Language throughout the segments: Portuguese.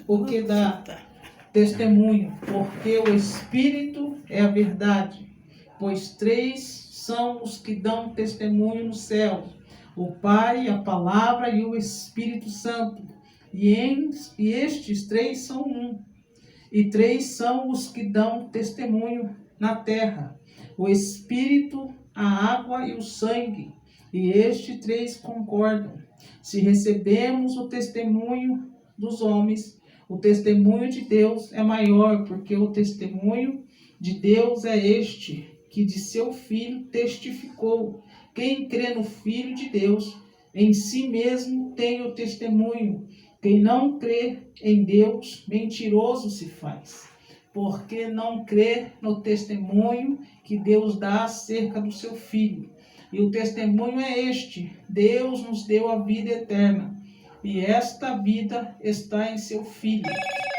porque dá testemunho, porque o Espírito é a verdade. Pois 3 são os que dão testemunho no céu: o Pai, a Palavra e o Espírito Santo. E estes 3 são um. E 3 são os que dão testemunho na terra: o Espírito, a água e o sangue. E estes 3 concordam. Se recebemos o testemunho dos homens, o testemunho de Deus é maior, porque o testemunho de Deus é este, que de seu Filho testificou. Quem crê no Filho de Deus, em si mesmo tem o testemunho. Quem não crê em Deus, mentiroso se faz, porque não crê no testemunho que Deus dá acerca do seu Filho. E o testemunho é este: Deus nos deu a vida eterna, e esta vida está em seu Filho.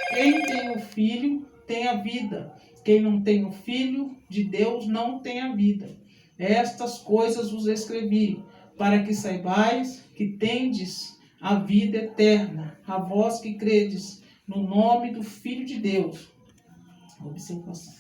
Quem tem o Filho tem a vida. Quem não tem o Filho de Deus não tem a vida. Estas coisas vos escrevi, para que saibais que tendes a vida eterna, a vós que credes no nome do Filho de Deus. Observação.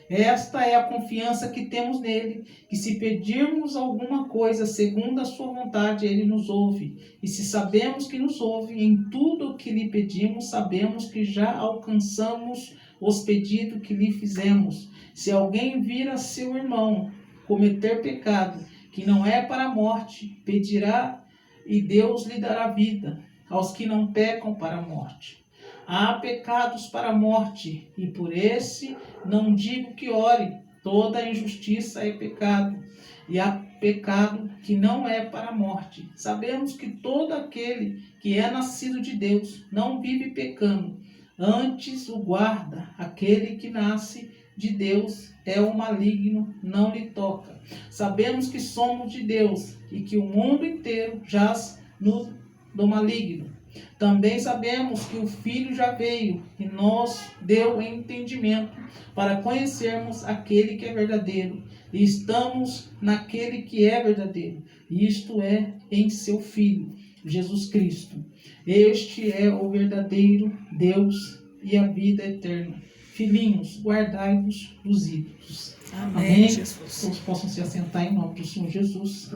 Esta é a confiança que temos nele, que se pedirmos alguma coisa segundo a sua vontade, ele nos ouve. E se sabemos que nos ouve, em tudo o que lhe pedimos, sabemos que já alcançamos os pedidos que lhe fizemos. Se alguém vir a seu irmão cometer pecado, que não é para a morte, pedirá e Deus lhe dará vida aos que não pecam para a morte. Há pecados para a morte, e por esse não digo que ore. Toda injustiça é pecado, e há pecado que não é para a morte. Sabemos que todo aquele que é nascido de Deus não vive pecando, antes o guarda. Aquele que nasce de Deus é o maligno, não lhe toca. Sabemos que somos de Deus, e que o mundo inteiro jaz do maligno. Também sabemos que o Filho já veio e nos deu entendimento para conhecermos aquele que é verdadeiro. E estamos naquele que é verdadeiro, isto é, em seu Filho, Jesus Cristo. Este é o verdadeiro Deus e a vida eterna. Filhinhos, guardai-vos dos ídolos. Amém. Jesus. Todos possam se assentar em nome do Senhor Jesus.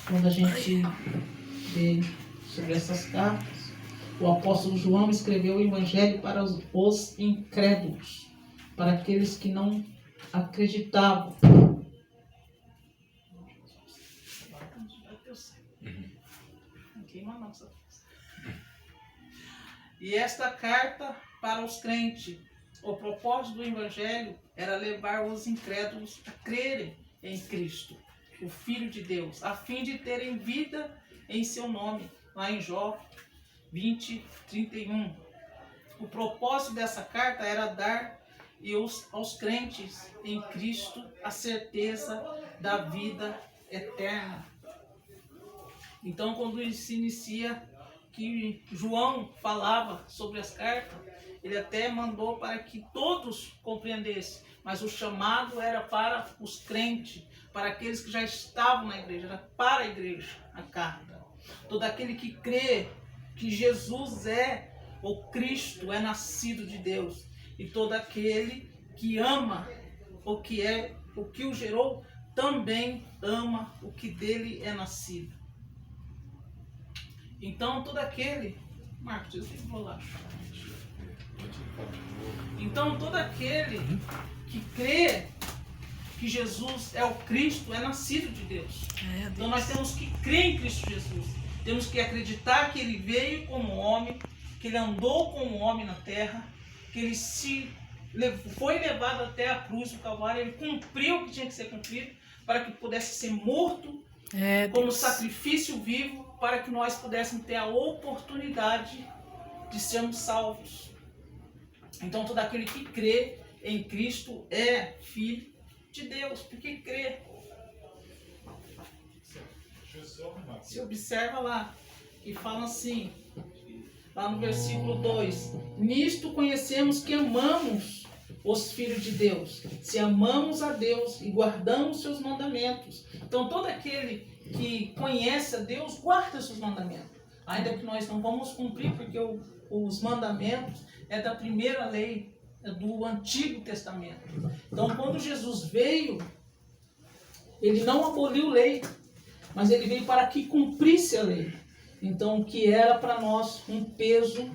Quando a gente vê sobre essas cartas, o apóstolo João escreveu o evangelho para os incrédulos, para aqueles que não acreditavam. E esta carta para os crentes, o propósito do evangelho era levar os incrédulos a crerem em Cristo, o Filho de Deus, a fim de terem vida em seu nome, lá em Jó 20:31. O propósito dessa carta era dar aos crentes em Cristo a certeza da vida eterna. Então, quando se inicia que João falava sobre as cartas, ele até mandou para que todos compreendessem, mas o chamado era para os crentes, para aqueles que já estavam na igreja, era para a igreja a carta. Todo aquele que crê que Jesus é o Cristo, é nascido de Deus, e todo aquele que ama o que o gerou, também ama o que dele é nascido. Então todo aquele, Marcos, eu vou lá. Então todo aquele que crê que Jesus é o Cristo, é nascido de Deus. Então nós temos que crer em Cristo Jesus. Temos que acreditar que ele veio como homem, que ele andou como homem na terra, que ele foi levado até a cruz do Calvário, ele cumpriu o que tinha que ser cumprido, para que pudesse ser morto como sacrifício vivo, para que nós pudéssemos ter a oportunidade de sermos salvos. Então todo aquele que crê em Cristo é filho de Deus, porque crê. Se observa lá, que fala assim, lá no versículo 2: nisto conhecemos que amamos os filhos de Deus, se amamos a Deus e guardamos seus mandamentos. Então todo aquele que conhece a Deus guarda seus mandamentos. Ainda que nós não vamos cumprir, porque os mandamentos é da primeira lei, é do Antigo Testamento. Então, quando Jesus veio, ele não aboliu lei, mas ele veio para que cumprisse a lei. Então, o que era para nós um peso,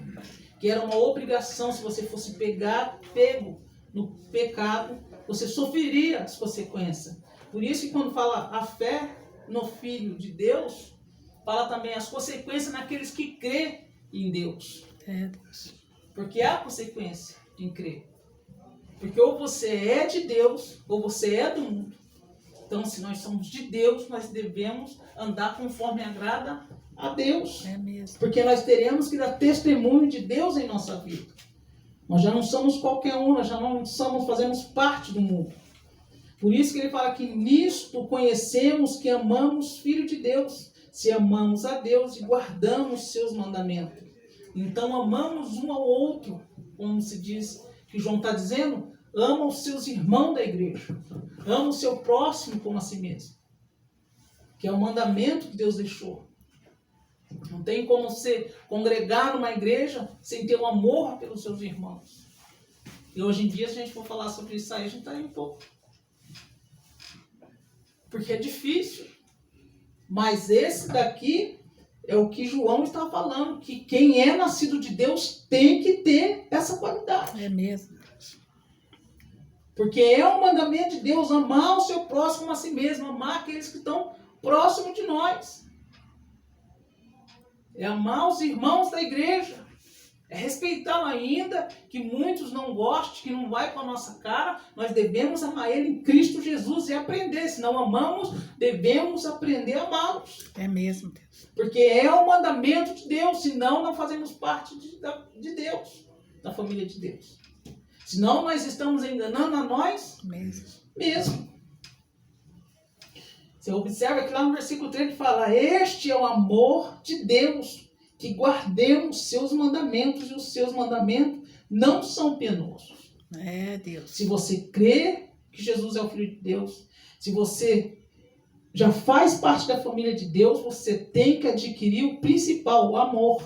que era uma obrigação, se você fosse pego no pecado, você sofreria as consequências. Por isso que quando fala a fé no Filho de Deus, fala também as consequências naqueles que crê em Deus. Porque há consequência em crer. Porque ou você é de Deus, ou você é do mundo. Então, se nós somos de Deus, nós devemos andar conforme agrada a Deus. É mesmo. Porque nós teremos que dar testemunho de Deus em nossa vida. Nós já não somos qualquer um, nós já não fazemos parte do mundo. Por isso que ele fala que nisto conhecemos que amamos Filho de Deus, se amamos a Deus e guardamos seus mandamentos. Então amamos um ao outro, como se diz, que João está dizendo, ama os seus irmãos da igreja, ama o seu próximo como a si mesmo, que é o mandamento que Deus deixou. Não tem como você congregar numa igreja sem ter o amor pelos seus irmãos. E hoje em dia, se a gente for falar sobre isso aí, a gente está aí um pouco. Porque é difícil. Mas esse daqui é o que João está falando, que quem é nascido de Deus tem que ter essa qualidade. É mesmo. Porque é um mandamento de Deus amar o seu próximo como a si mesmo, amar aqueles que estão próximos de nós. É amar os irmãos da igreja. É respeitá-lo ainda, que muitos não gostem, que não vai com a nossa cara. Nós devemos amar ele em Cristo Jesus e aprender. Se não amamos, devemos aprender a amá-los. É mesmo, Deus. Porque é o mandamento de Deus, senão não fazemos parte de Deus, da família de Deus. Senão nós estamos enganando a nós mesmo. Você observa que lá no versículo 3 ele fala, este é o amor de Deus, que guardemos seus mandamentos, e os seus mandamentos não são penosos. É, Deus. Se você crê que Jesus é o Filho de Deus, se você já faz parte da família de Deus, você tem que adquirir o principal, o amor.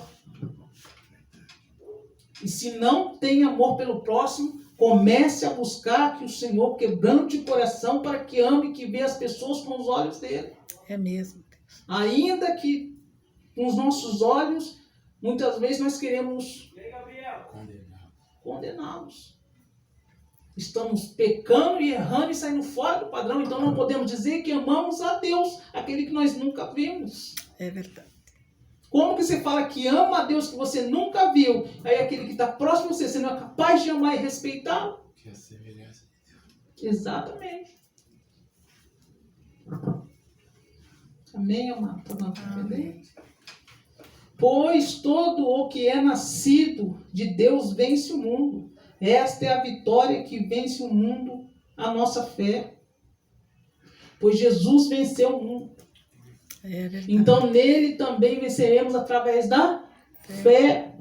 E se não tem amor pelo próximo, comece a buscar que o Senhor quebrante o coração para que ame, que vê as pessoas com os olhos dele. É mesmo, Deus. Ainda que com os nossos olhos, muitas vezes nós queremos condená-los. Estamos pecando e errando e saindo fora do padrão, então não podemos dizer que amamos a Deus, aquele que nós nunca vimos. É verdade. Como que você fala que ama a Deus que você nunca viu? Aí aquele que está próximo de você, você não é capaz de amar e respeitar? Que é a semelhança de Deus. Exatamente. Amém, amado? Tá dando para entender? Pois todo o que é nascido de Deus vence o mundo. Esta é a vitória que vence o mundo, a nossa fé. Pois Jesus venceu o mundo. É verdade. Então nele também venceremos através da fé,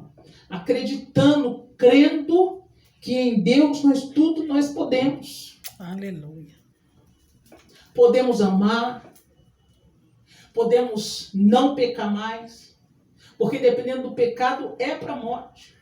acreditando, crendo que em Deus tudo nós podemos. Aleluia. Podemos amar, podemos não pecar mais, porque dependendo do pecado é para a morte.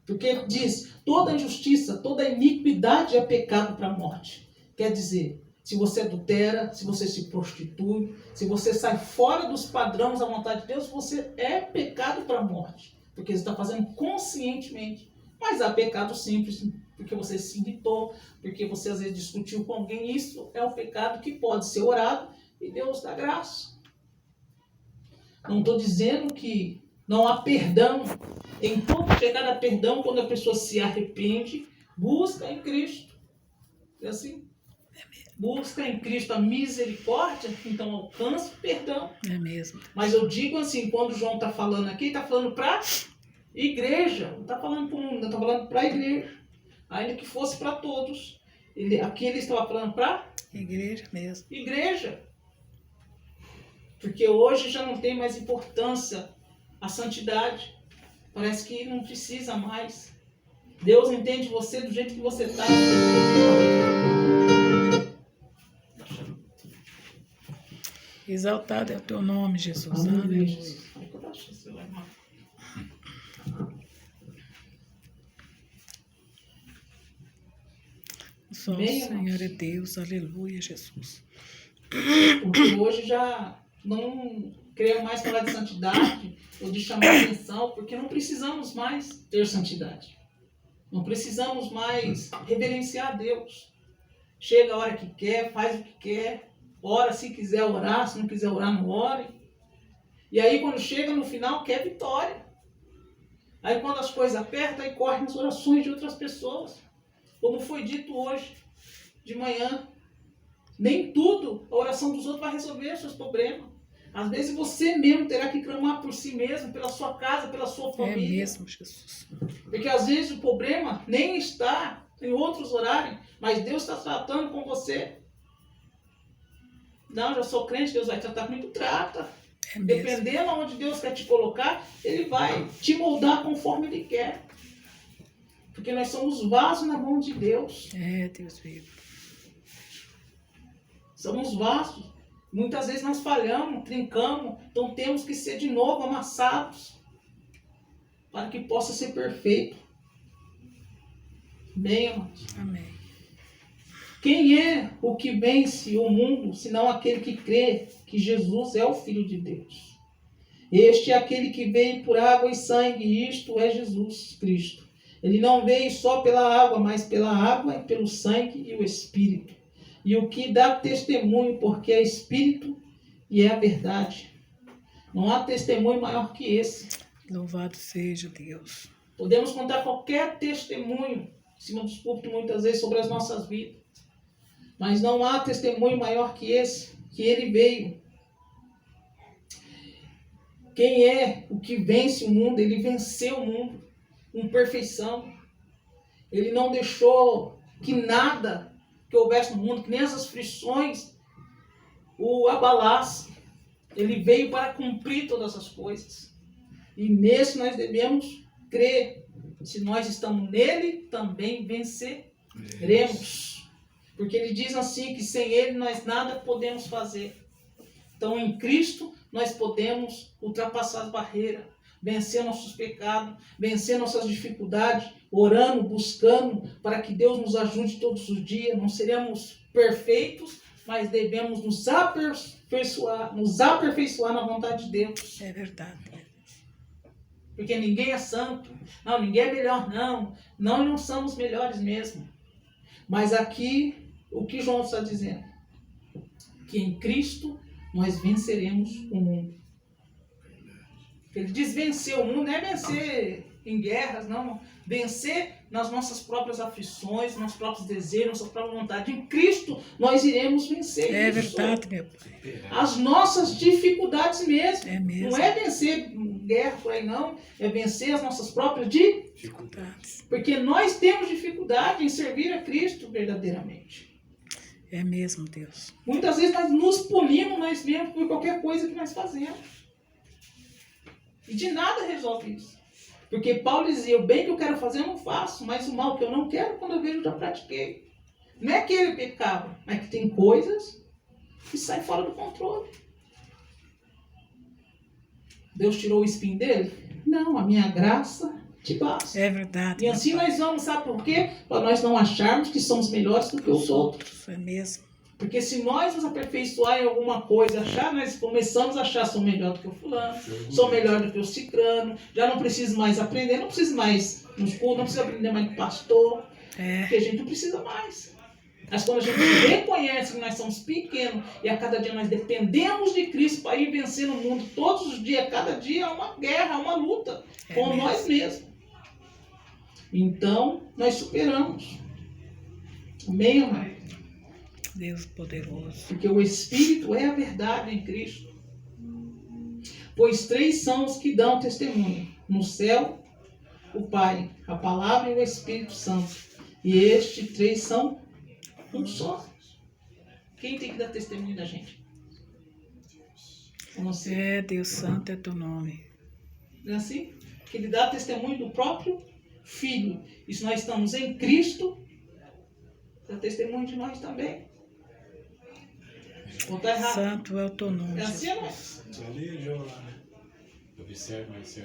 Porque diz, toda injustiça, toda iniquidade é pecado para a morte. Quer dizer, se você adultera, se você se prostitui, se você sai fora dos padrões da vontade de Deus, você é pecado para a morte. Porque você está fazendo conscientemente. Mas há pecado simples, porque você se irritou, porque você às vezes discutiu com alguém. Isso é um pecado que pode ser orado e Deus dá graça. Não estou dizendo que não há perdão. Em todo pecado há perdão quando a pessoa se arrepende, busca em Cristo. É assim? Busca em Cristo a misericórdia, então alcança o perdão. É mesmo. Mas eu digo assim, quando o João está falando aqui, está falando para igreja. Não está falando para o mundo, está falando para a igreja. Ainda que fosse para todos. Aqui ele estava falando para Igreja mesmo. igreja. Porque hoje já não tem mais importância a santidade. Parece que não precisa mais. Deus entende você do jeito que você está. Exaltado é o teu nome, Jesus. Aleluia, Aleluia. Jesus. Ai, que eu acho que você vai amar. Só o Bem, Senhor é Deus. Aleluia, Jesus. Porque hoje já não queremos mais falar de santidade ou de chamar atenção, porque não precisamos mais ter santidade. Não precisamos mais reverenciar a Deus. Chega a hora que quer, faz o que quer, ora se quiser orar, se não quiser orar, não ore. E aí quando chega no final, quer vitória. Aí quando as coisas apertam, aí corre nas orações de outras pessoas. Como foi dito hoje, de manhã. Nem tudo a oração dos outros vai resolver os seus problemas. Às vezes você mesmo terá que clamar por si mesmo, pela sua casa, pela sua É família. mesmo, Jesus. Porque às vezes o problema nem está em outros horários, mas Deus está tratando com você. Não, já sou crente, Deus vai tratar comigo, trata. É mesmo. Dependendo aonde Deus quer te colocar, Ele vai te moldar conforme Ele quer. Porque nós somos vasos na mão de Deus. É, Deus vivo. Somos vasos. Muitas vezes nós falhamos, trincamos, então temos que ser de novo amassados para que possa ser perfeito. Bem, amados. Amém. Quem é o que vence o mundo, senão aquele que crê que Jesus é o Filho de Deus? Este é aquele que veio por água e sangue, e isto é Jesus Cristo. Ele não veio só pela água, mas pela água e pelo sangue e o Espírito. E o que dá testemunho, porque é Espírito e é a verdade. Não há testemunho maior que esse. Louvado seja Deus. Podemos contar qualquer testemunho em cima dos púlpitos, muitas vezes, sobre as nossas vidas. Mas não há testemunho maior que esse, que ele veio. Quem é o que vence o mundo? Ele venceu o mundo com perfeição. Ele não deixou que nada que houvesse no mundo, que nem as aflições, o abalasse. Ele veio para cumprir todas as coisas. E nesse nós devemos crer. Se nós estamos nele, também venceremos. Porque ele diz assim que sem ele nós nada podemos fazer. Então em Cristo nós podemos ultrapassar as barreiras, vencer nossos pecados, vencer nossas dificuldades, orando, buscando, para que Deus nos ajude todos os dias. Não seremos perfeitos, mas devemos nos aperfeiçoar na vontade de Deus. É verdade. Porque ninguém é santo. Não, ninguém é melhor, não. Não somos melhores mesmo. Mas aqui, o que João está dizendo? Que em Cristo nós venceremos o mundo. Ele diz vencer o mundo, não é vencer em guerras, não. Vencer nas nossas próprias aflições, nos próprios desejos, nossa própria vontade. Em Cristo nós iremos vencer É isso. verdade, meu Pai. As nossas dificuldades mesmo. É mesmo. Não é vencer guerra por aí, não. É vencer as nossas próprias dificuldades. Dificuldades. Porque nós temos dificuldade em servir a Cristo verdadeiramente. É mesmo, Deus. Muitas vezes nós nos punimos nós mesmos por qualquer coisa que nós fazemos. E de nada resolve isso. Porque Paulo dizia, o bem que eu quero fazer eu não faço, mas o mal que eu não quero, quando eu vejo, eu já pratiquei. Não é que ele pecava, mas que tem coisas que saem fora do controle. Deus tirou o espinho dele? Não, a minha graça te basta. É verdade. E assim nós vamos, sabe por quê? Para nós não acharmos que somos melhores do que os outros. É mesmo. Porque se nós nos aperfeiçoar em alguma coisa, nós começamos a achar, sou melhor do que o fulano, sou melhor do que o cicrano, já não preciso mais aprender, não preciso mais nos cultos, não preciso aprender mais com o pastor, É. porque a gente não precisa mais. Mas quando a gente reconhece que nós somos pequenos e a cada dia nós dependemos de Cristo para ir vencendo o mundo todos os dias, cada dia é uma guerra, uma luta com mesmo. nós mesmos. Então, nós superamos. Amém, amado? Deus poderoso. Porque o Espírito é a verdade em Cristo. Pois três são os que dão testemunho. No céu, o Pai, a Palavra e o Espírito Santo. E estes três são um só. Quem tem que dar testemunho da gente? Não sei. É, Deus Santo é teu nome. Não é assim? Que ele dá testemunho do próprio Filho. E se nós estamos em Cristo, dá testemunho de nós também. Ou está errado? Santo é o teu nome, É assim ou não é? Jesus. Só lê lá, né? Observa, mas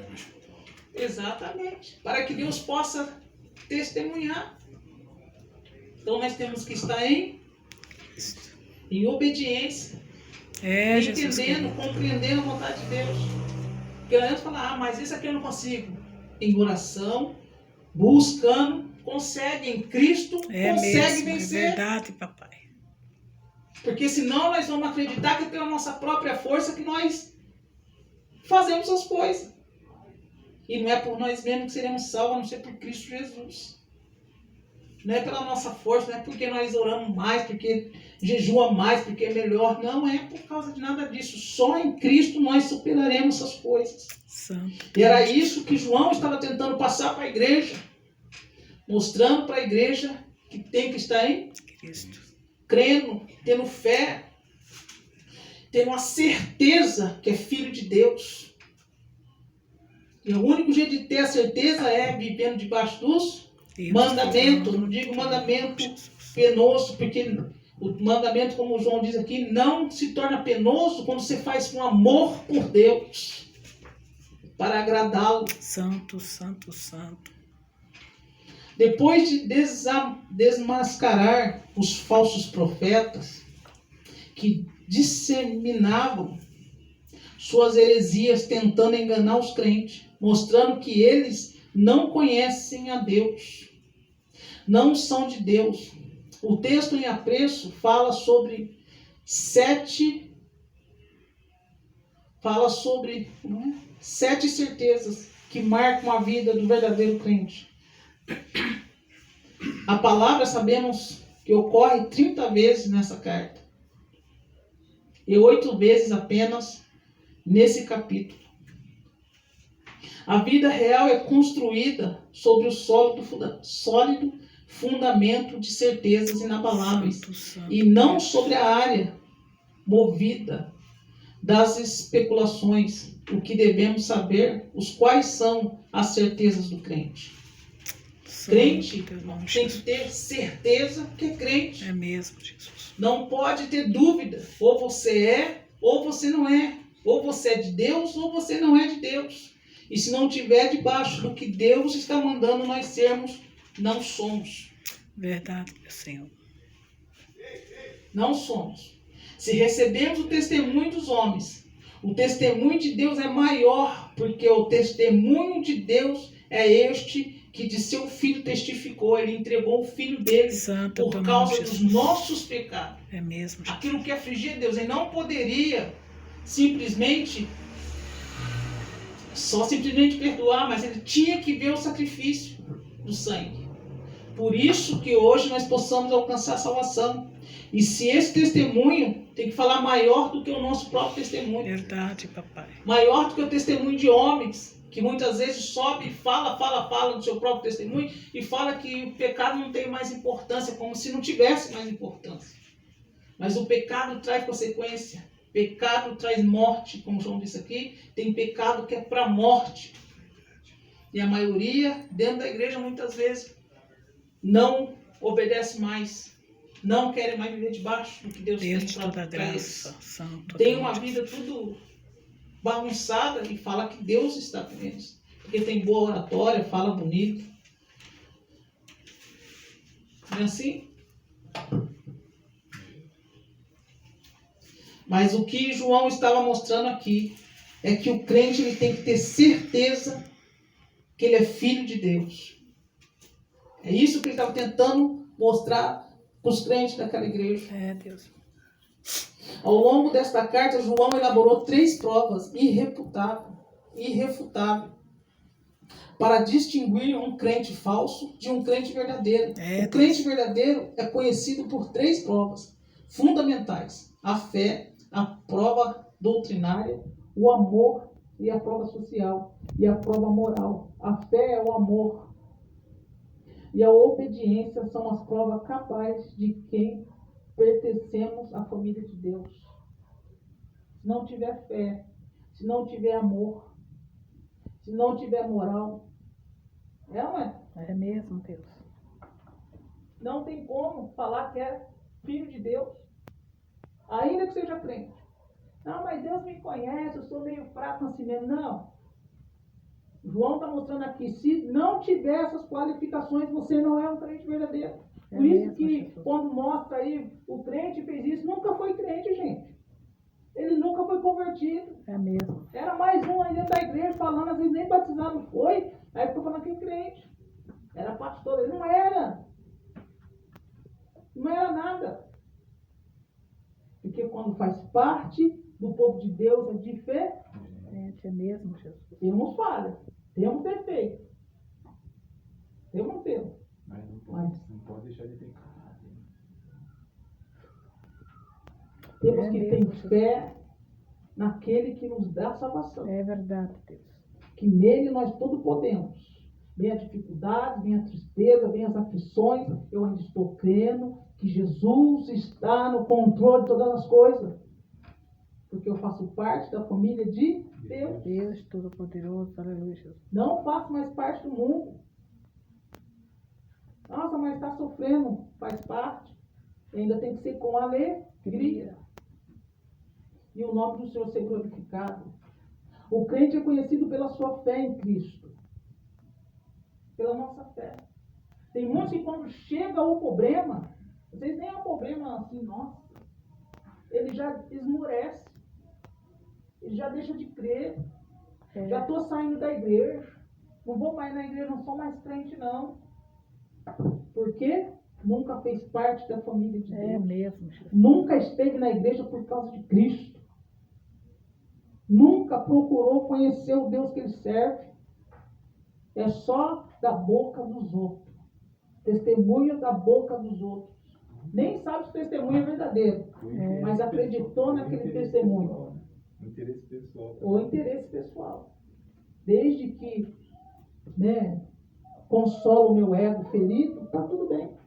Exatamente. Para que Deus possa testemunhar. Então nós temos que estar em obediência, É, Jesus entendendo, querido. compreendendo a vontade de Deus. Porque não adianta falar, mas isso aqui eu não consigo. Em oração, buscando, consegue em Cristo, É consegue mesmo, é vencer. verdade, papai. Porque senão nós vamos acreditar que é pela nossa própria força que nós fazemos as coisas. E não é por nós mesmos que seremos salvos, a não ser por Cristo Jesus. Não é pela nossa força, não é porque nós oramos mais, porque jejua mais, porque é melhor. Não é por causa de nada disso. Só em Cristo nós superaremos essas coisas. Santo. E era isso que João estava tentando passar para a igreja. Mostrando para a igreja que tem que estar em Cristo. crendo, tendo fé, tendo uma certeza que é filho de Deus. E o único jeito de ter a certeza é vivendo debaixo dos mandamentos. Não digo mandamento penoso, porque o mandamento, como o João diz aqui, não se torna penoso quando você faz com amor por Deus, para agradá-lo. Santo, santo, santo. Depois de desmascarar os falsos profetas que disseminavam suas heresias tentando enganar os crentes, mostrando que eles não conhecem a Deus, não são de Deus. O texto em apreço fala sobre sete certezas que marcam a vida do verdadeiro crente. A palavra sabemos que ocorre 30 vezes nessa carta. E 8 vezes apenas nesse capítulo. A vida real é construída sobre o sólido fundamento de certezas inabaláveis. Santo, santo. E não sobre a área movida das especulações. O que devemos saber, os quais são as certezas do crente. Crente Santo, irmão tem que Jesus. ter certeza que é crente. É mesmo, Jesus. Não pode ter dúvida. Ou você é, ou você não é. Ou você é de Deus, ou você não é de Deus. E se não tiver debaixo do que Deus está mandando nós sermos, não somos. Verdade, meu Senhor. Não somos. Se recebemos o testemunho dos homens, o testemunho de Deus é maior, porque o testemunho de Deus é este que de seu filho testificou. Ele entregou o filho dele Santo, por teu causa nome, dos Jesus. nossos pecados. É mesmo, Jesus. Aquilo que afligia Deus. Ele não poderia simplesmente perdoar, mas ele tinha que ver o sacrifício do sangue. Por isso que hoje nós possamos alcançar a salvação. E se esse testemunho tem que falar maior do que o nosso próprio testemunho, Verdade, papai. maior do que o testemunho de homens, que muitas vezes sobe e fala do seu próprio testemunho e fala que o pecado não tem mais importância, como se não tivesse mais importância. Mas o pecado traz consequência. Pecado traz morte, como João disse aqui. Tem pecado que é para a morte. E a maioria, dentro da igreja, muitas vezes, não obedece mais. Não querem mais viver debaixo do que Deus Deus tem de para toda eles. graça. Santo. Tem teu uma nome, vida Jesus. tudo bagunçada e fala que Deus está com eles. Porque tem boa oratória, fala bonito. Não é assim? Mas o que João estava mostrando aqui é que o crente ele tem que ter certeza que ele é filho de Deus. É isso que ele estava tentando mostrar para os crentes daquela igreja. É, Deus. Ao longo desta carta, João elaborou 3 provas irrefutáveis para distinguir um crente falso de um crente verdadeiro. É, O crente verdadeiro é conhecido por 3 provas fundamentais: a fé, a prova doutrinária, o amor e a prova social e a prova moral. A fé é o amor e a obediência são as provas cabais de quem pertencemos à família de Deus. Se não tiver fé, se não tiver amor, se não tiver moral, É mesmo, Deus. não tem como falar que é filho de Deus. Ainda que seja crente. Não, mas Deus me conhece, eu sou meio fraco assim mesmo. Não. João está mostrando aqui, se não tiver essas qualificações, você não é um crente verdadeiro. Por isso que quando mostra aí, o crente fez isso, nunca foi crente, gente. Ele nunca foi convertido. É mesmo. Era mais um aí dentro da igreja falando, às vezes nem batizado foi. Aí ficou falando que é crente. Era pastor, ele não era. Não era nada. Porque quando faz parte do povo de Deus, é diferente. É mesmo, Jesus. Temos falha, temos defeito. Temos. Mas não pode deixar de ter caráter. Temos É que mesmo, ter fé naquele que nos dá salvação. É verdade, Deus. Que nele nós tudo podemos. Vem a dificuldade, vem a tristeza, vem as aflições. Eu ainda estou crendo que Jesus está no controle de todas as coisas. Porque eu faço parte da família de Deus. Deus Todo-Poderoso, aleluia, Jesus. Não faço mais parte do mundo. Nossa, mas está sofrendo, faz parte. Ainda tem que ser com alegria. E o nome do Senhor ser glorificado. O crente é conhecido pela sua fé em Cristo. Pela nossa fé. Tem muitos que quando chega o problema, vocês nem é um problema assim, nossa. Ele já esmurece. Ele já deixa de crer. Já estou saindo da igreja. Não vou mais na igreja, não sou mais crente, não. Por quê? Nunca fez parte da família de Deus. É mesmo, Jesus. Nunca esteve na igreja por causa de Cristo. Nunca procurou conhecer o Deus que ele serve. É só da boca dos outros. Testemunho da boca dos outros. Nem sabe se o testemunho é verdadeiro. Mas acreditou naquele testemunho. Interesse pessoal. Ou interesse pessoal. Desde que, consola o meu ego ferido, está tudo bem.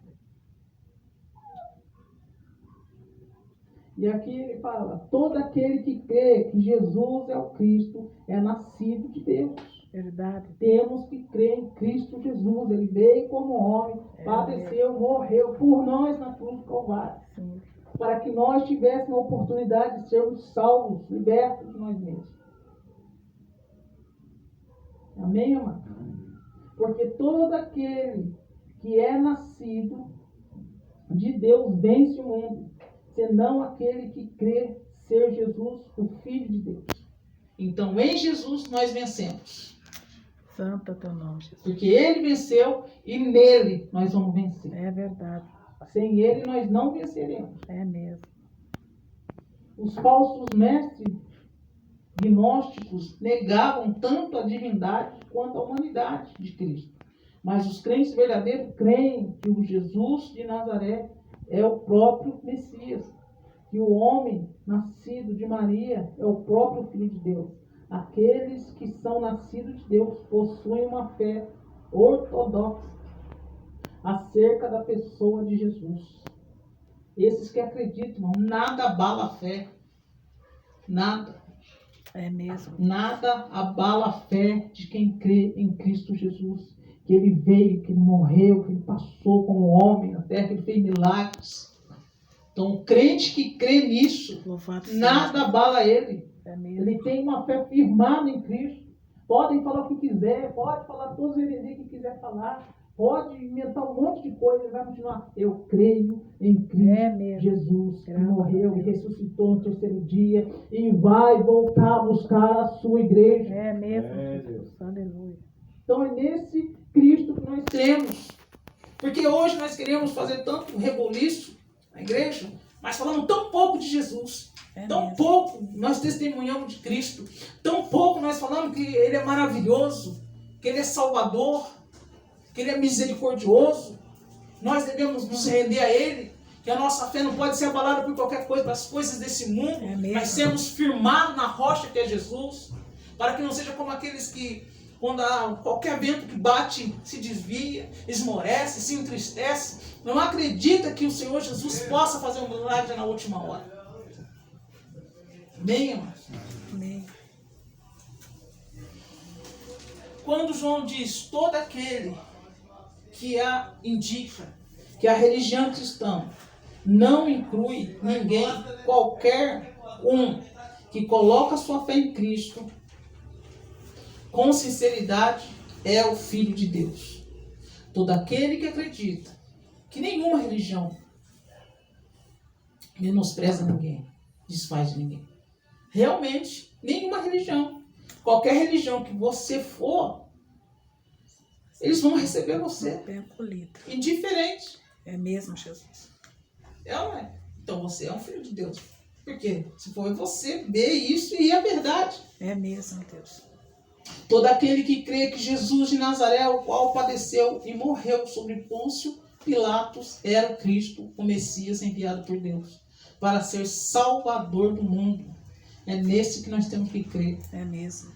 E aqui ele fala, todo aquele que crê que Jesus é o Cristo é nascido de Deus. Verdade. Temos que crer em Cristo Jesus. Ele veio como homem, padeceu, morreu por nós na cruz do Calvário. Sim. Para que nós tivéssemos a oportunidade de sermos salvos, libertos de nós mesmos. Amém, amado? Porque todo aquele que é nascido de Deus vence o mundo, senão aquele que crê ser Jesus, o Filho de Deus. Então, em Jesus nós vencemos. Santo é teu nome, Jesus. Porque ele venceu e nele nós vamos vencer. É verdade. Sem ele nós não venceremos. É mesmo. Os falsos mestres gnósticos negavam tanto a divindade quanto a humanidade de Cristo. Mas os crentes verdadeiros creem que o Jesus de Nazaré é o próprio Messias. Que o homem nascido de Maria é o próprio Filho de Deus. Aqueles que são nascidos de Deus possuem uma fé ortodoxa acerca da pessoa de Jesus. Esses que acreditam, nada abala a fé. Nada. É mesmo. Nada abala a fé de quem crê em Cristo Jesus. Que ele veio, que ele morreu, que ele passou como homem na terra, que ele fez milagres. Então, o crente que crê nisso, Louvado nada seja. abala ele. É mesmo. Ele tem uma fé firmada em Cristo. Podem falar o que quiser, pode falar todos os heresias que quiser falar, pode inventar um monte de coisa, ele vai continuar. Eu creio em Cristo Jesus, que morreu e ressuscitou no terceiro dia e vai voltar a buscar a sua igreja. É mesmo, Jesus. Aleluia. Então é nesse Cristo que nós cremos. Porque hoje nós queremos fazer tanto reboliço na igreja, mas falamos tão pouco de Jesus. Tão mesmo. pouco nós testemunhamos de Cristo. Tão pouco nós falamos que Ele é maravilhoso, que Ele é salvador, que Ele é misericordioso. Nós devemos nos render a Ele, que a nossa fé não pode ser abalada por qualquer coisa, das coisas desse mundo, mas sermos firmados na rocha que é Jesus, para que não seja como aqueles que, quando há qualquer vento que bate, se desvia, esmorece, se entristece, não acredita que o Senhor Jesus possa fazer um milagre na última hora. Amém, amados? Amém. Quando João diz todo aquele que indica que a religião cristã não inclui ninguém, qualquer um que coloca sua fé em Cristo com sinceridade é o Filho de Deus. Todo aquele que acredita que nenhuma religião menospreza ninguém, desfaz de ninguém. Realmente, nenhuma religião. Qualquer religião que você for, eles vão receber você. Bem acolhido. Indiferente. É mesmo, Jesus. É ou não é? Então você é um filho de Deus. Porque se for você ver isso e é verdade. É mesmo, Deus. Todo aquele que crê que Jesus de Nazaré, o qual padeceu e morreu sobre Pôncio Pilatos, era o Cristo, o Messias enviado por Deus, para ser salvador do mundo. É nesse que nós temos que crer. É mesmo.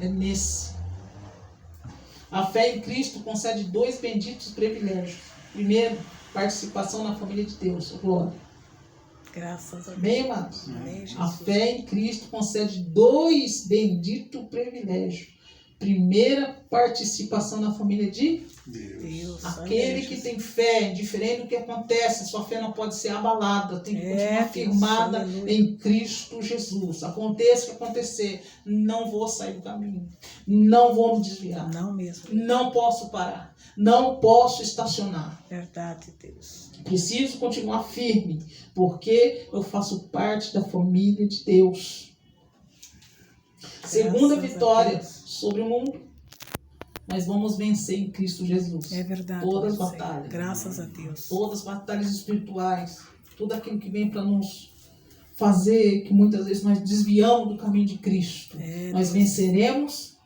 É nesse. A fé em Cristo concede 2 benditos privilégios. Primeiro, participação na família de Deus. Glória. Graças a Deus. Bem, amados. Amém, A Jesus. fé em Cristo concede 2 benditos privilégios. Primeira, participação na família de Deus. aquele Amém, que Jesus. tem fé, indiferente do que acontece, sua fé não pode ser abalada, tem que continuar Deus, firmada aleluia. em Cristo Jesus. Aconteça o que acontecer, não vou sair do caminho, não vou me desviar, Não mesmo. não posso parar, não posso estacionar. Verdade, Deus. Preciso continuar firme, porque eu faço parte da família de Deus. Segunda Graças a vitória Deus. sobre o mundo. Nós vamos vencer em Cristo Jesus. É verdade. Todas as meu Senhor. batalhas. Graças a Deus. Todas as batalhas espirituais. Tudo aquilo que vem para nos fazer que muitas vezes nós desviamos do caminho de Cristo. É, Nós Deus. venceremos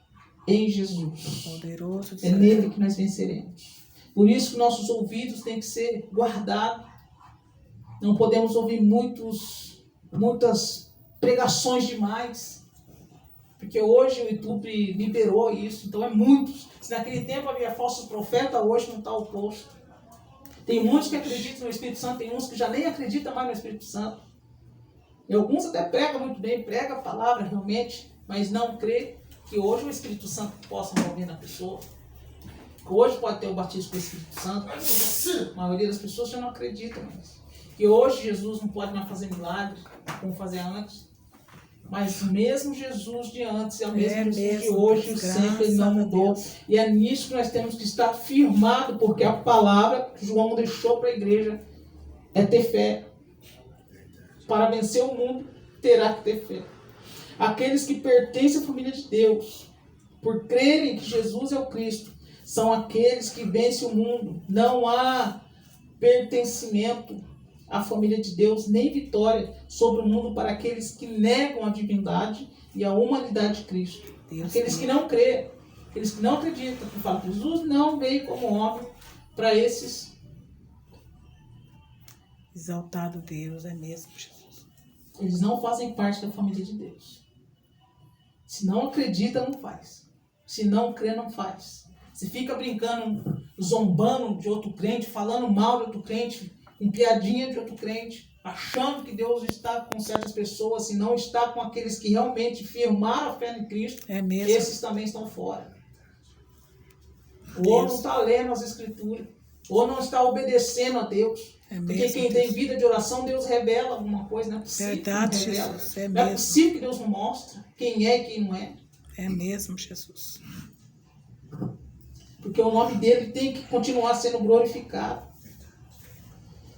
em Jesus. Poderoso de É nele que nós venceremos. Por isso que nossos ouvidos têm que ser guardados. Não podemos ouvir muitas pregações demais. Porque hoje o YouTube liberou isso. Então é muitos. Se naquele tempo havia falsos profetas, hoje não está o oposto. Tem muitos que acreditam no Espírito Santo, tem uns que já nem acreditam mais no Espírito Santo. E alguns até pregam muito bem, pregam a palavra realmente, mas não crê que hoje o Espírito Santo possa mover na pessoa. Hoje pode ter o batismo com o Espírito Santo. A maioria das pessoas já não acredita mais. Que hoje Jesus não pode mais fazer milagres, como fazia antes. Mas o mesmo Jesus de antes é o mesmo Jesus de mesmo, hoje, Deus, sempre ele graças não a mudou. Deus. E é nisso que nós temos que estar firmados, porque a palavra que João deixou para a igreja é ter fé. Para vencer o mundo, terá que ter fé. Aqueles que pertencem à família de Deus, por crerem que Jesus é o Cristo, são aqueles que vencem o mundo. Não há pertencimento à família de Deus, nem vitória sobre o mundo para aqueles que negam a divindade e a humanidade de Cristo. Deus Aqueles que meu. não creem, aqueles que não acreditam, que falam que Jesus não veio como homem, para esses, Exaltado Deus, é mesmo, Jesus. eles não fazem parte da família de Deus. Se não acredita, não faz. Se não crê, não faz. Se fica brincando, zombando de outro crente, falando mal de outro crente, com piadinha de outro crente, achando que Deus está com certas pessoas e não está com aqueles que realmente firmaram a fé em Cristo, É mesmo. esses também estão fora. Ou não está lendo as Escrituras, ou não está obedecendo a Deus. É Porque mesmo, quem tem Deus. vida de oração, Deus revela alguma coisa, não é possível Verdade, que não revela. Jesus, é Não é mesmo. possível que Deus não mostre quem é e quem não é. É mesmo, Jesus. Porque o nome dele tem que continuar sendo glorificado.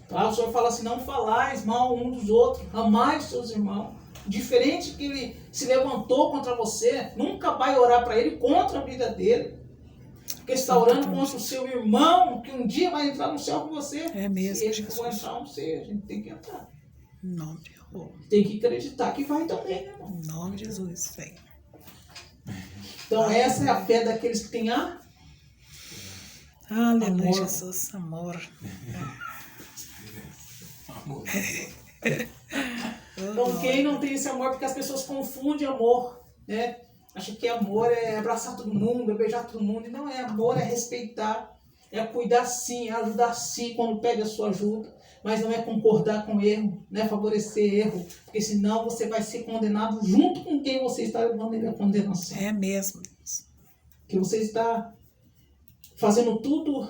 Tá? O Senhor fala assim, não falais mal um dos outros, amai seus irmãos. Diferente que ele se levantou contra você, nunca vai orar para ele contra a vida dele. Porque está orando contra o seu irmão, que um dia vai entrar no céu com você. É mesmo, Se ele não for Jesus. entrar, não sei, a gente tem que entrar. Em nome de Jesus. Tem que acreditar que vai também, né, irmão? Em nome de Jesus, Senhor. Então essa é a fé daqueles que têm a... Aleluia, Amor. Jesus. Amor. Então quem não tem esse amor, porque as pessoas confundem amor, né? Acha que amor é abraçar todo mundo, é beijar todo mundo. E não é amor, é respeitar, é cuidar sim, é ajudar sim quando pede a sua ajuda. Mas não é concordar com erro, não é favorecer erro. Porque senão você vai ser condenado junto com quem você está levando ele à condenação. É mesmo, Deus. Que você está fazendo tudo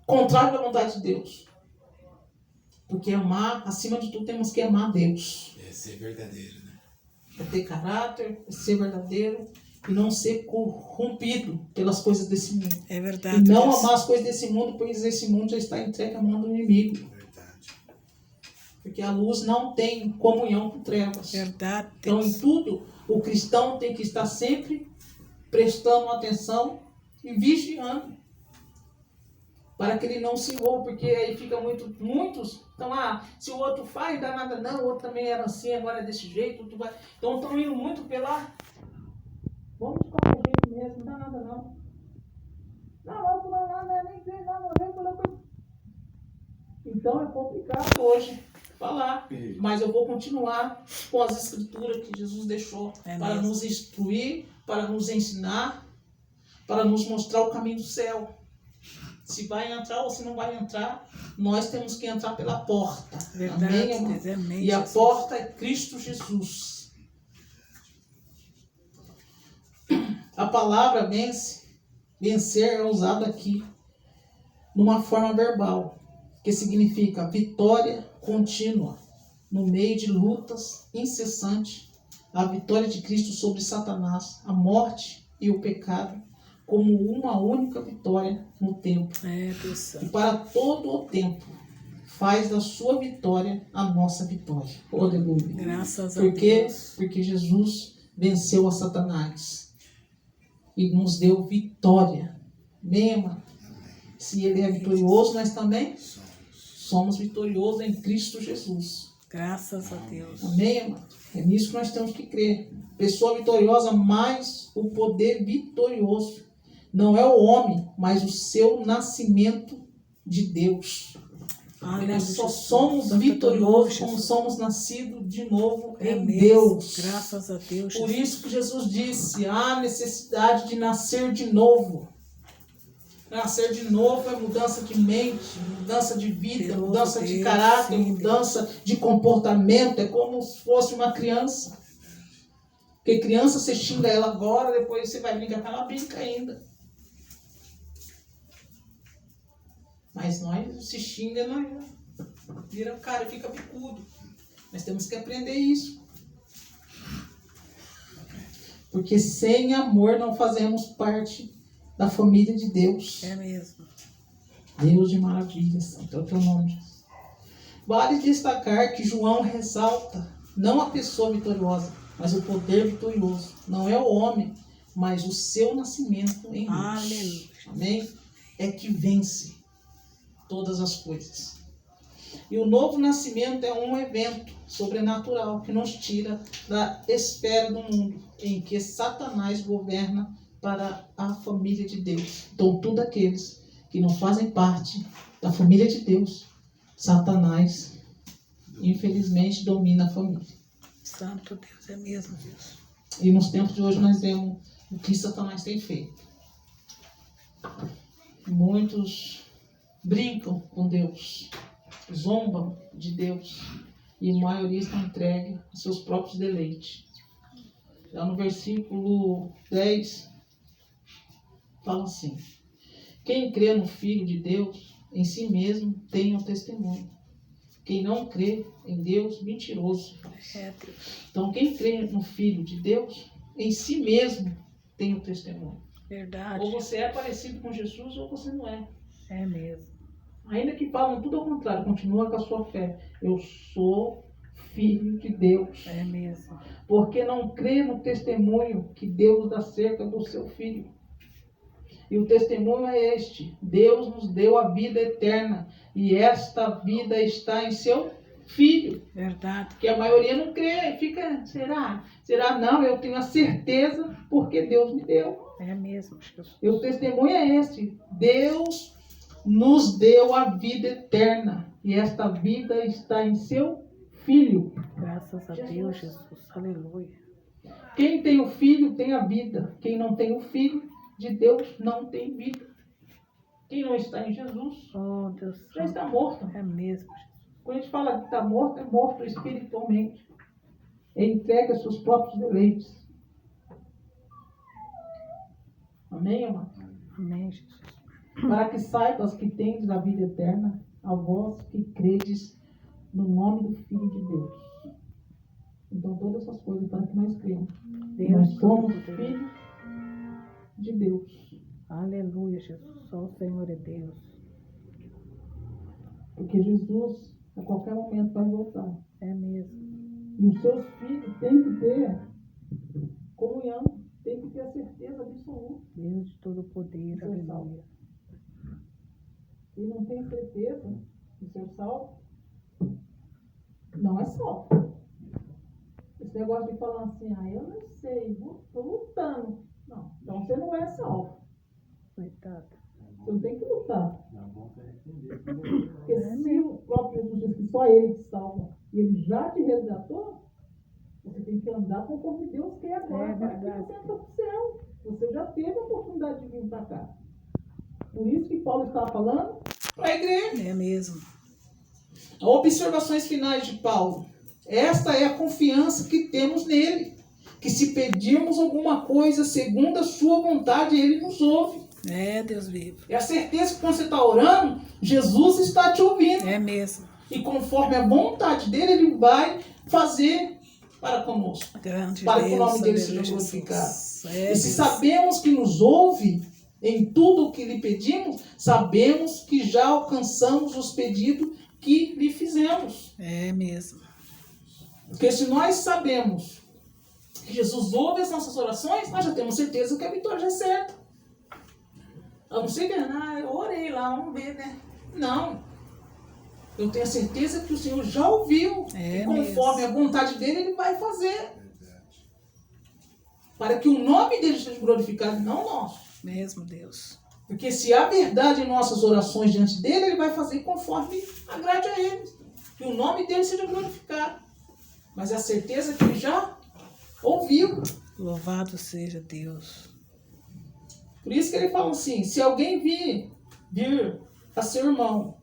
contrário à vontade de Deus. Porque amar, acima de tudo, temos que amar Deus. É ser verdadeiro, né? É ter caráter, é ser verdadeiro e não ser corrompido pelas coisas desse mundo. É E verdade. não Deus. amar as coisas desse mundo, pois esse mundo já está entregue à mão do inimigo. Verdade. Porque a luz não tem comunhão com trevas. Verdade. Então, em Deus. tudo, o cristão tem que estar sempre prestando atenção e vigiando. Para que ele não se envolva, porque aí fica muitos. Então, se o outro faz, dá nada não, o outro também era assim, agora é desse jeito. Então, estão indo muito pela. Vamos de qualquer jeito mesmo, não dá nada não. Não, vamos lá, não é nem ver, não, morreu pela coisa. Então, é complicado hoje falar. Mas eu vou continuar com as escrituras que Jesus deixou para mesmo. nos instruir, para nos ensinar, para nos mostrar o caminho do céu. Se vai entrar ou se não vai entrar, nós temos que entrar pela porta. Verdade, Amém, irmão? Deus. Amém, E a Jesus. porta é Cristo Jesus. A palavra vencer é usada aqui numa forma verbal, que significa vitória contínua, no meio de lutas incessantes, a vitória de Cristo sobre Satanás, a morte e o pecado, como uma única vitória no tempo. É, Deus. E para todo o tempo, faz da sua vitória a nossa vitória. Aleluia. Graças a Por quê? Deus. Porque Jesus venceu a Satanás e nos deu vitória. Amém, irmão? Se ele é vitorioso, nós também somos vitoriosos em Cristo Jesus. Graças a Deus. Amém, irmão? É nisso que nós temos que crer. Pessoa vitoriosa, mais o poder vitorioso. Não é o homem, mas o seu nascimento de Deus. Aleluia, Nós só Jesus. somos Santo vitoriosos teu nome, quando Jesus. somos nascidos de novo É em mesmo. Deus. Graças a Deus, Por Jesus. isso que Jesus disse, há necessidade de nascer de novo. Nascer de novo é mudança de mente, mudança de vida, Deus, mudança de Deus, caráter, sim, mudança de comportamento. É como se fosse uma criança. Porque criança, você xinga ela agora, depois você vai brincar com ela, brinca ainda. Mas nós se xinga, nós vira cara e fica bicudo. Nós temos que aprender isso. Porque sem amor não fazemos parte da família de Deus. É mesmo. Deus de maravilhas, santo é o teu nome. Vale destacar que João ressalta não a pessoa vitoriosa, mas o poder vitorioso. Não é o homem, mas o seu nascimento em Deus. Aleluia. Amém? É que vence todas as coisas. E o novo nascimento é um evento sobrenatural que nos tira da esfera do mundo em que Satanás governa para a família de Deus. Então, todos aqueles que não fazem parte da família de Deus, Satanás, infelizmente, domina a família. Santo Deus, é mesmo, Deus. E nos tempos de hoje nós vemos o que Satanás tem feito. Muitos brincam com Deus, zombam de Deus, e a maioria estão entregue aos seus próprios deleites. Já no versículo 10, fala assim: quem crê no Filho de Deus, em si mesmo tem o testemunho. Quem não crê em Deus, mentiroso. É, Deus. Então, quem crê no Filho de Deus, em si mesmo tem o testemunho. Verdade. Ou você é parecido com Jesus, ou você não é. É mesmo. Ainda que falam tudo ao contrário, continua com a sua fé. Eu sou filho de Deus. É mesmo. Porque não crê no testemunho que Deus dá acerca do seu Filho. E o testemunho é este: Deus nos deu a vida eterna, e esta vida está em seu Filho. Verdade. Que a maioria não crê, fica, será? Será? Não, eu tenho a certeza porque Deus me deu. É mesmo, Jesus. E o testemunho é este: Deus nos deu a vida eterna, e esta vida está em seu Filho. Graças a Deus, Jesus. Aleluia. Quem tem o Filho tem a vida. Quem não tem o Filho de Deus não tem vida. Quem não está em Jesus Oh, Deus. já está morto. É mesmo, Jesus. Quando a gente fala que está morto, é morto espiritualmente. É entregue aos seus próprios deleites. Amém, irmão? Amém, Jesus. Para que saibas que tendes a vida eterna, a vós que credes no nome do Filho de Deus. Então, todas essas coisas para que nós cremos. Nós somos filhos de Deus. Aleluia, Jesus. Só o Senhor é Deus. Porque Jesus, a qualquer momento, vai voltar. É mesmo. E os seus filhos têm que ter comunhão, têm que ter a certeza absoluta. Deus de todo poder. Seu Aleluia. salvo. E não tem certeza de ser salvo, não é salvo. Esse negócio de falar assim, eu não sei, estou lutando. Não, então você não é salvo. Coitado. Você não tem que lutar. Não vão se arrepender. Porque se o próprio Jesus diz que só Ele te salva e Ele já te resgatou, você tem que andar conforme Deus quer agora. É Para que verdade. você entra para o céu. Você já teve a oportunidade de vir para cá. Por isso que Paulo estava falando para a igreja. É mesmo. Observações finais de Paulo. Esta é a confiança que temos nele. Que se pedirmos alguma coisa segundo a sua vontade, Ele nos ouve. É, Deus vivo. É a certeza que quando você está orando, Jesus está te ouvindo. É mesmo. E conforme a vontade dele, Ele vai fazer para conosco. Grande Para Deus. que o nome dele aleluia, seja Jesus. glorificado. É, E se Deus. sabemos que nos ouve em tudo o que lhe pedimos, sabemos que já alcançamos os pedidos que lhe fizemos. É mesmo. Porque se nós sabemos que Jesus ouve as nossas orações, nós já temos certeza que a vitória já é certa. A não ser que, eu orei lá, vamos ver, né? Não. Eu tenho a certeza que o Senhor já ouviu. É e conforme a vontade dele, Ele vai fazer. Para que o nome dele seja glorificado, não o nosso. Mesmo, Deus. Porque se há verdade em nossas orações diante dele, Ele vai fazer conforme agrade a Ele. Que o nome dele seja glorificado. Mas é a certeza que Ele já ouviu. Louvado seja Deus. Por isso que ele fala assim, se alguém ver a seu irmão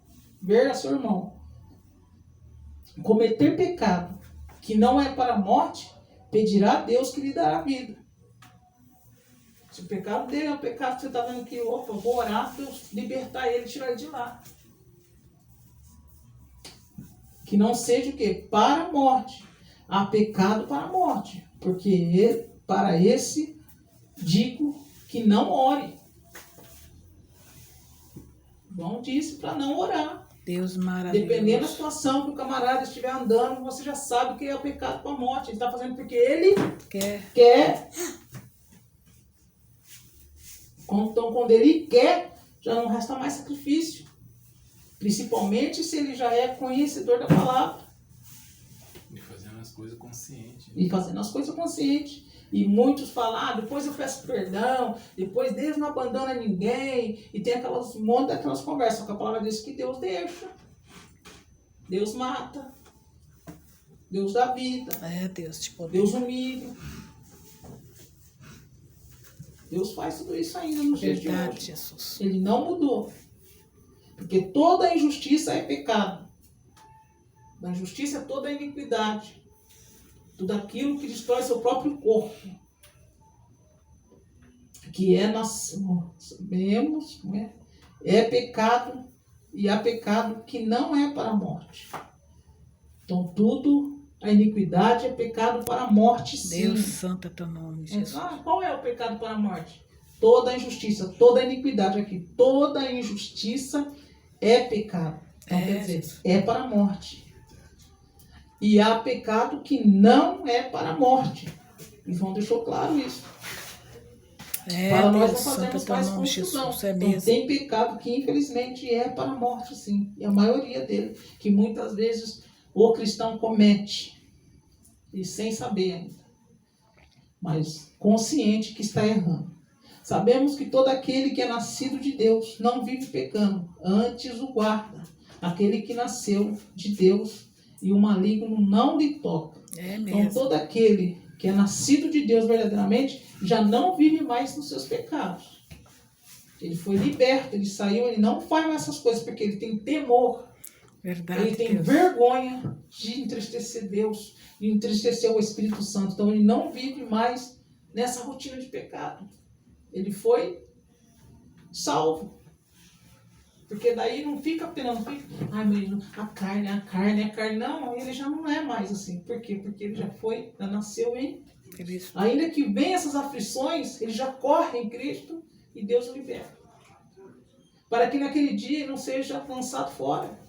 cometer pecado que não é para a morte, pedirá a Deus que lhe dará vida. Se o pecado dele é um pecado que você está vendo que, vou orar para Deus libertar ele, tirar ele de lá. Que não seja o quê? Para a morte. Há pecado para a morte. Porque para esse digo que não ore. João disse para não orar. Deus maravilhoso. Dependendo da situação que o camarada estiver andando, você já sabe que é o pecado com a morte. Ele está fazendo porque ele quer. Então, quando ele quer, já não resta mais sacrifício. Principalmente se ele já é conhecedor da palavra. E fazendo as coisas conscientes. E fazendo as coisas conscientes. E muitos falam, depois eu peço perdão, depois Deus não abandona ninguém. E tem um monte daquelas conversas, que a palavra diz que Deus deixa. Deus mata. Deus dá vida. É, Deus te poder. Deus humilha. Deus faz tudo isso ainda no dia de Verdade, hoje. Jesus. Ele não mudou. Porque toda injustiça é pecado. A injustiça é toda iniquidade. Tudo aquilo que destrói seu próprio corpo. Que sabemos, né? É pecado. E há pecado que não é para a morte. Então a iniquidade é pecado para a morte, sim. Deus santo é teu nome, Jesus. Qual é o pecado para a morte? Toda a injustiça, toda a iniquidade aqui. Toda a injustiça é pecado. Então, quer dizer, é para a morte. E há pecado que não é para a morte. E João deixou claro isso. Para nós não fazemos mais confusão. Então, tem pecado que infelizmente é para a morte, sim. E a maioria dele, que muitas vezes o cristão comete. E sem saber ainda. Mas consciente que está errando. Sabemos que todo aquele que é nascido de Deus não vive pecando. Antes o guarda. Aquele que nasceu de Deus e o maligno não lhe toca. Então todo aquele que é nascido de Deus verdadeiramente já não vive mais nos seus pecados. Ele foi liberto, ele saiu, ele não faz mais essas coisas porque ele tem temor. Verdade, ele tem vergonha de entristecer Deus, de entristecer o Espírito Santo. Então ele não vive mais nessa rotina de pecado. Ele foi salvo. Porque daí não fica penando, ai menino, a carne. Não, ele já não é mais assim. Por quê? Porque ele já nasceu em... Cristo. Ainda que venham essas aflições, ele já corre em Cristo e Deus o liberta. Para que naquele dia ele não seja lançado fora.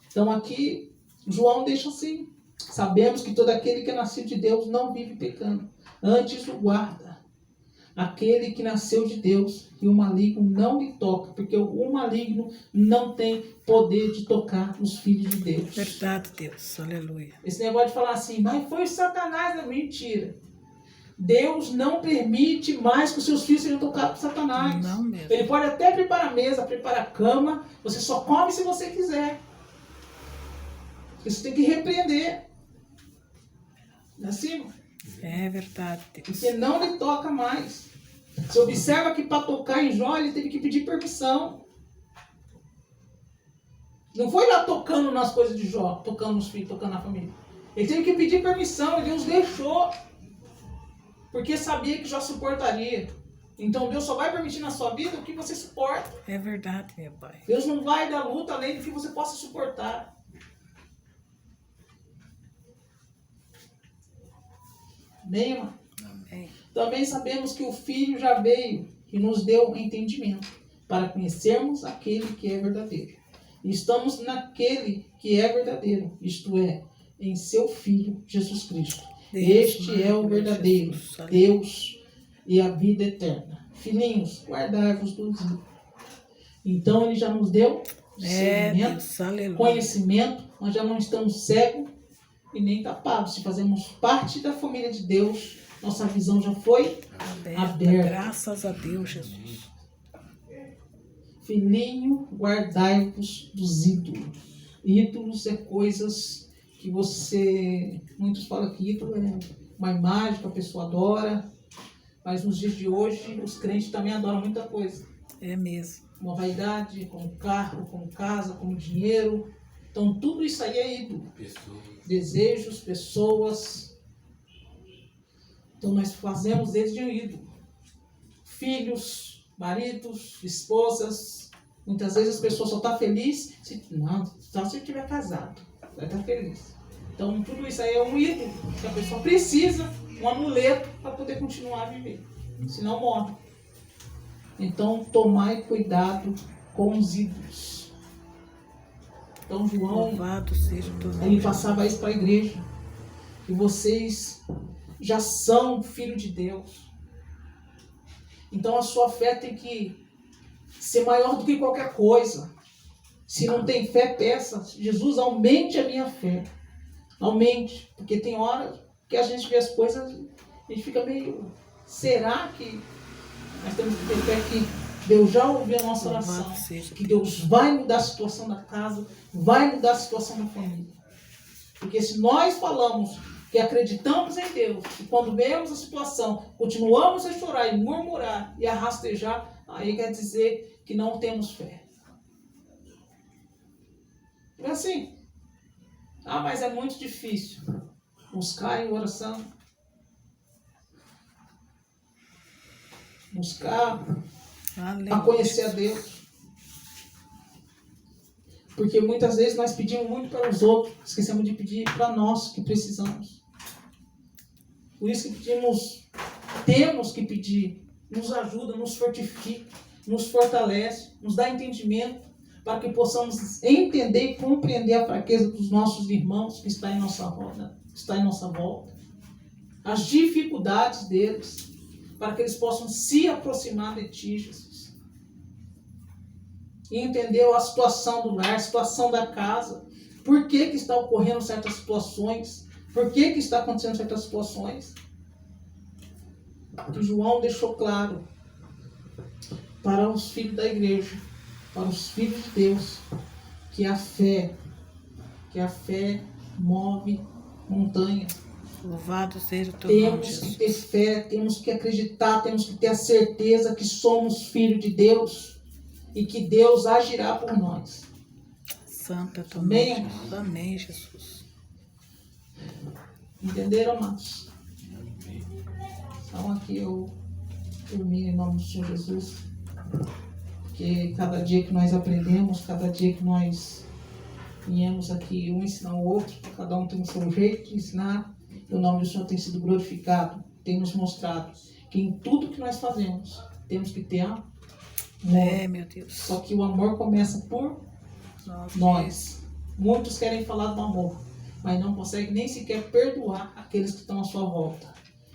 Então aqui, João deixa assim. Sabemos que todo aquele que é nascido de Deus não vive pecando. Antes o guarda. Aquele que nasceu de Deus e o maligno não lhe toca. Porque o maligno não tem poder de tocar os filhos de Deus. Verdade, Deus. Aleluia. Esse negócio de falar assim, mas foi Satanás, é mentira. Deus não permite mais que os seus filhos sejam tocados por Satanás. Não mesmo. Ele pode até preparar a mesa, preparar a cama. Você só come se você quiser. Isso tem que repreender. Não é assim? É verdade, Deus. Porque não lhe toca mais. Você observa que para tocar em Jó, ele teve que pedir permissão. Não foi lá tocando nas coisas de Jó, tocando nos filhos, tocando na família. Ele teve que pedir permissão, e Deus deixou. Porque sabia que Jó suportaria. Então Deus só vai permitir na sua vida o que você suporta. É verdade, meu Pai. Deus não vai dar luta além do que você possa suportar. Amém, irmão? Amém. Também sabemos que o Filho já veio e nos deu entendimento para conhecermos aquele que é verdadeiro. E estamos naquele que é verdadeiro, isto é, em seu Filho, Jesus Cristo. Deus, Este é o verdadeiro Jesus. Deus e a vida eterna. Filhinhos, guardai-vos do ímpio. Então ele já nos deu discernimento, Deus, aleluia. conhecimento, nós já não estamos cegos e nem tapados. Se fazemos parte da família de Deus, nossa visão já foi aberta. Graças a Deus, Jesus. Filhinho, guardai-vos dos ídolos. Ídolos é coisas que muitos falam que ídolo é uma imagem que a pessoa adora, mas nos dias de hoje os crentes também adoram muita coisa. É mesmo. Uma vaidade, como carro, como casa, como dinheiro. Então tudo isso aí é ídolo. Desejos, pessoas. Então nós fazemos deles de um ídolo. Filhos, maridos, esposas. Muitas vezes as pessoas só estão felizes só se estiver casado. Vai estar feliz. Então tudo isso aí é um ídolo que a pessoa precisa, um amuleto para poder continuar a viver. Senão morre. Então tomai cuidado com os ídolos. Então João, Louvado seja o teu nome. ele passava isso para a igreja. E vocês já são filho de Deus. Então a sua fé tem que ser maior do que qualquer coisa. Se não tem fé, peça. Jesus, aumente a minha fé. Aumente. Porque tem horas que a gente vê as coisas, a gente fica meio... Será que nós temos que ter fé que Deus já ouviu a nossa oração? Que Deus vai mudar a situação da casa, vai mudar a situação da família. Porque se nós falamos que acreditamos em Deus, e quando vemos a situação, continuamos a chorar e murmurar e a rastejar, aí quer dizer que não temos fé. É assim. Mas é muito difícil. Buscar em oração. Buscar a conhecer a Deus. Porque muitas vezes nós pedimos muito para os outros, esquecemos de pedir para nós que precisamos. Por isso que temos que pedir, nos ajuda, nos fortifica, nos fortalece, nos dá entendimento, para que possamos entender e compreender a fraqueza dos nossos irmãos que está em nossa volta, as dificuldades deles, para que eles possam se aproximar de Ti, Jesus. E entender a situação do lar, a situação da casa, por que está ocorrendo certas situações, por que está acontecendo certas situações. Que João deixou claro para os filhos da igreja, para os filhos de Deus, que a fé move montanha. Louvado seja o teu nome, Temos Jesus. que ter fé, temos que acreditar, temos que ter a certeza que somos filhos de Deus e que Deus agirá por nós. Santa tua Amém? nome, Jesus. Amém, Jesus. Entenderam, amados? Então aqui eu termino em nome do Senhor Jesus. Porque cada dia que nós aprendemos, cada dia que nós viemos aqui, um ensinar o outro, cada um tem o seu jeito de ensinar, e o nome do Senhor tem sido glorificado, tem nos mostrado que em tudo que nós fazemos, temos que ter amor. Meu Deus. Só que o amor começa por nós. Muitos querem falar do amor, mas não conseguem nem sequer perdoar aqueles que estão à sua volta.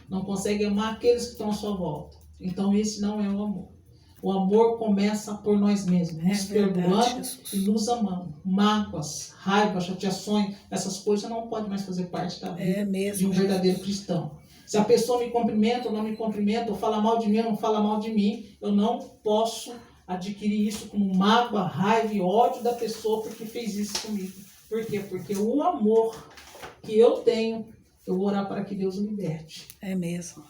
Não conseguem amar aqueles que estão à sua volta. Então esse não é o amor. O amor começa por nós mesmos, nos perdoando e nos amando. Mágoas, raiva, chateações, essas coisas não podem mais fazer parte da vida de um verdadeiro cristão. Se a pessoa me cumprimenta ou não me cumprimenta, ou fala mal de mim ou não fala mal de mim, eu não posso adquirir isso como mágoa, raiva e ódio da pessoa porque fez isso comigo. Por quê? Porque o amor que eu tenho, eu vou orar para que Deus o liberte. É mesmo.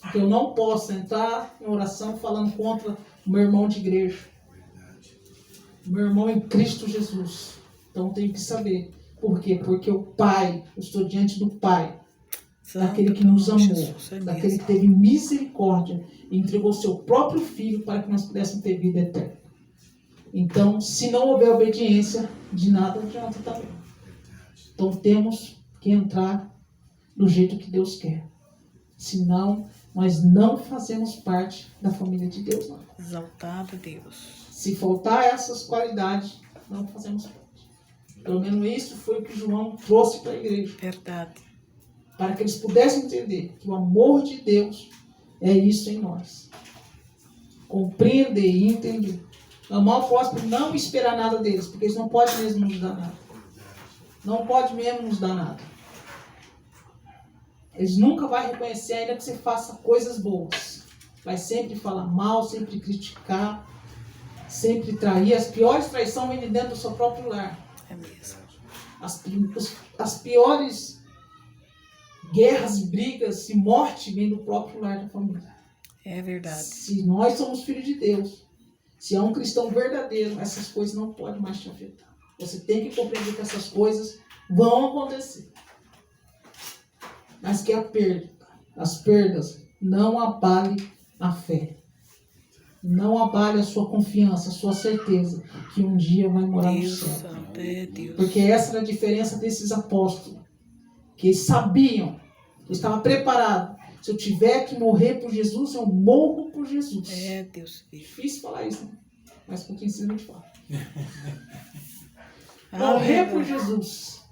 Porque eu não posso entrar em oração falando contra o meu irmão de igreja. Meu irmão em Cristo Jesus. Então eu tenho que saber. Por quê? Porque o Pai, eu estou diante do Pai, daquele que nos amou, daquele que teve misericórdia e entregou seu próprio Filho para que nós pudéssemos ter vida eterna. Então, se não houver obediência, de nada adianta também. Então temos que entrar do jeito que Deus quer. Senão, nós não fazemos parte da família de Deus. Não. Exaltado Deus. Se faltar essas qualidades, não fazemos parte. Pelo menos isso foi o que João trouxe para a igreja. Verdade. Para que eles pudessem entender que o amor de Deus é isso em nós. Compreender e entender. Amar o próximo, não esperar nada deles, porque eles não podem mesmo nos dar nada. Não podem mesmo nos dar nada. Eles nunca vão reconhecer ainda que você faça coisas boas. Vai sempre falar mal, sempre criticar, sempre trair. As piores traições vêm de dentro do seu próprio lar. É mesmo. As piores guerras, brigas e morte vêm do próprio lar da família. É verdade. Se nós somos filhos de Deus, se é um cristão verdadeiro, essas coisas não podem mais te afetar. Você tem que compreender que essas coisas vão acontecer. Mas que as perdas não abalem a fé. Não abale a sua confiança, a sua certeza que um dia vai morar no Deus céu. santo, é Deus. Porque essa era a diferença desses apóstolos. Que eles sabiam, eu estava preparado. Se eu tiver que morrer por Jesus, eu morro por Jesus. É Deus. É difícil falar isso, né? Mas com quem ensina a gente fala. Morrer Aleluia. por Jesus.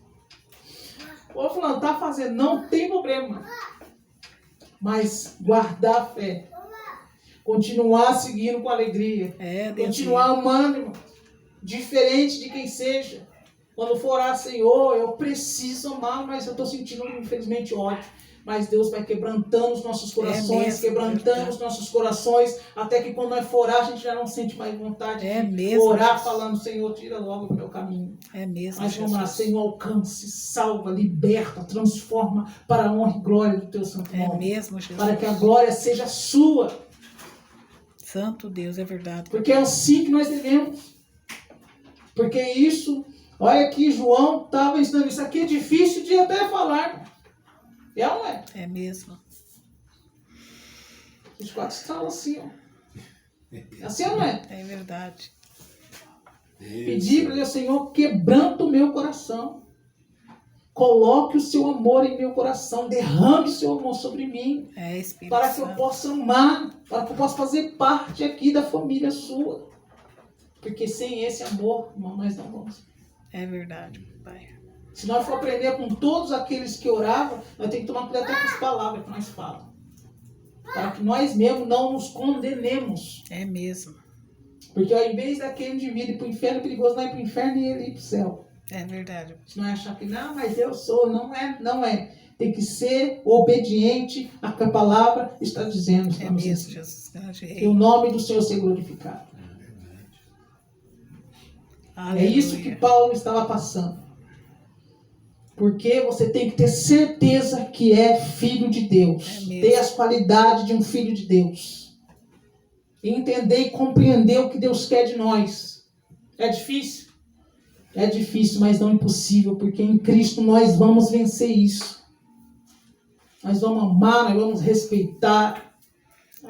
Ô fulano, tá fazendo, não tem problema. Mas guardar a fé. Continuar seguindo com alegria. É Deus. Continuar amando, irmão. Diferente de quem seja. Quando for orar, Senhor, eu preciso amar, mas eu estou sentindo, infelizmente, ódio. Mas Deus vai quebrantando os nossos corações, mesmo, quebrantando verdade. os nossos corações, até que quando nós for orar, a gente já não sente mais vontade É de mesmo, orar Jesus. falando, Senhor, tira logo do meu caminho. É mesmo, Mas vamos lá, Jesus. Senhor, alcance, salva, liberta, transforma para a honra e glória do teu santo É nome. mesmo, Jesus. Para que a glória seja sua. Santo Deus, é verdade. Porque é assim que nós devemos. Porque isso, olha aqui, João estava ensinando, isso aqui é difícil de até falar. É ou não é? É mesmo. Os quatro estavam assim, ó. Assim ou não é? É verdade. Pedir para Deus, Senhor, quebranta o meu coração. Coloque o seu amor em meu coração. Derrame o seu amor sobre mim. É Espírito Para que eu Santo. possa amar. Para que eu possa fazer parte aqui da família sua. Porque sem esse amor, irmão, nós não vamos. É verdade, Pai. Se nós for aprender com todos aqueles que oravam, nós temos que tomar cuidado até com as palavras que nós falamos. Para que nós mesmos não nos condenemos. É mesmo. Porque ao invés daquele indivíduo ir para o inferno, é perigoso não ir para o inferno e ele ir para o céu. É verdade. Se não é achar que, não, mas eu sou, não é. Tem que ser obediente a que a palavra está dizendo. É mesmo, Jesus. Grande E Rei. o nome do Senhor ser glorificado. É isso que Paulo estava passando. Porque você tem que ter certeza que é filho de Deus. É mesmo. Ter as qualidades de um filho de Deus. Entender e compreender o que Deus quer de nós. É difícil? É difícil, mas não impossível. Porque em Cristo nós vamos vencer isso. Nós vamos amar, nós vamos respeitar.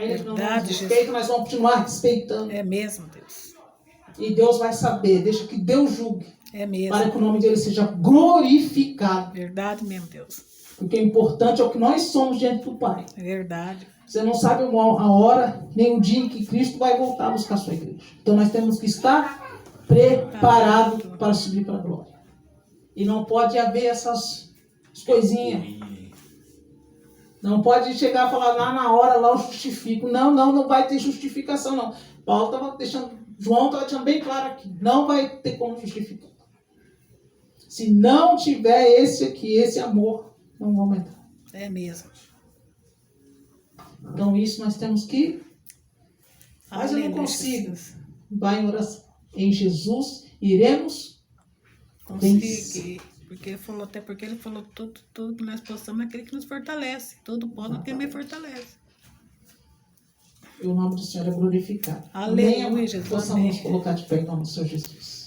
Ainda que não Verdade, nos respeita, nós vamos continuar respeitando. É mesmo, Deus. E Deus vai saber, deixa que Deus julgue, É mesmo. para que o nome dele seja glorificado. Verdade mesmo, Deus. Porque o importante é o que nós somos diante do Pai. É verdade. Você não sabe a hora, nem o dia em que Cristo vai voltar a buscar a sua igreja. Então nós temos que estar preparados para subir para a glória. E não pode haver essas coisinhas. Não pode chegar e falar lá na hora, lá eu justifico. Não vai ter justificação não. Paulo estava deixando, João estava deixando bem claro aqui. Não vai ter como justificar. Se não tiver esse aqui, esse amor, não vamos entrar. É mesmo. Então isso nós temos que... Mas eu não Aleluia, consigo. Jesus. Vai em oração. Em Jesus iremos Consegui. Porque ele falou, até porque ele falou tudo que nós possamos é aquele que nos fortalece. Tudo pode porque me fortalece. E o nome do Senhor é glorificado. Aleluia, Amém? Jesus, Possamos amém. nos colocar de pé em nome do Senhor Jesus.